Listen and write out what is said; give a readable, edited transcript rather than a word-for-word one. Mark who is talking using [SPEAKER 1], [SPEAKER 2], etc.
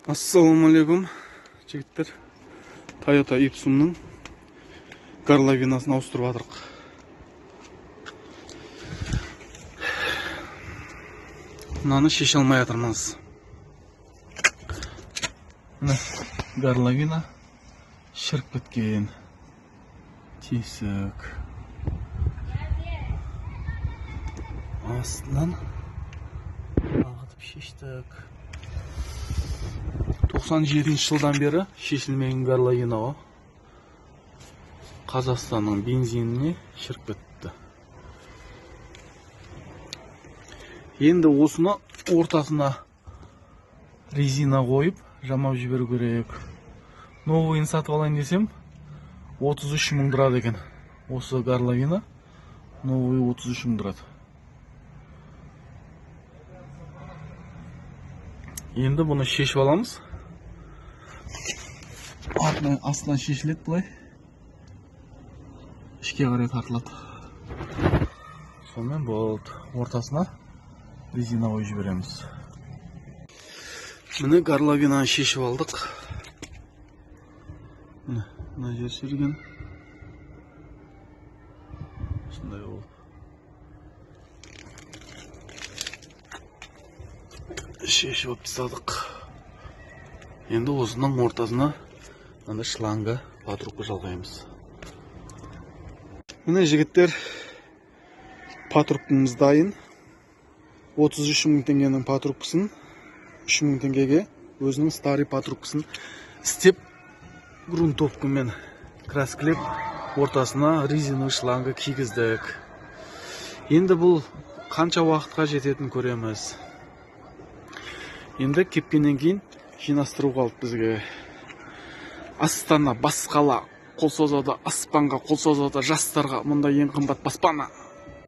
[SPEAKER 1] Ассалаумалейкум жігіттер. Toyota Ipsum'ның горловинасын ауыстырып жатырық. Мынаны шеше алмай жатырмыз. Мына горловина шіріп кеткен. Тесік. Астынан ағытып шештік. 97 жылдан бері шешілмеген горловина о. Қазақстанның бензиніне шіріп кетті. Енді осыны ортасына резина қойып жамап жіберу керек. Новыйын сатып алайын десем 33 мың тұрады екен. Осы горловина новый 33 мың тұрады. Енді бұны шешіп аламыз. Астынан шешіледі бұлай. Ішке қарай тартылады. Сонымен болды. Ортасына резина қойып жібереміз. Міне горловинаны шешіп алдық. Мына жер шірген. Осындай болып. Шешіп алып тастадық. Енді осының ортасына мына шланга патрубка жалғаймыз. Міне жігіттер, патрубкамыз дайын. 33 мың теңгенің патрубкасын 3 мың теңгеге өзінің старый патрубкасын істеп, грунтовкамен краскілеп, ортасына резиновый шланга кигіздік. Енді бұл қанша уақытқа жететін көреміз. Енді кепкеннен кейін жинастыру қалды бізге. Астана басқала қол созады, аспанға қол созады жастарға, мұнда ең қымбат баспана.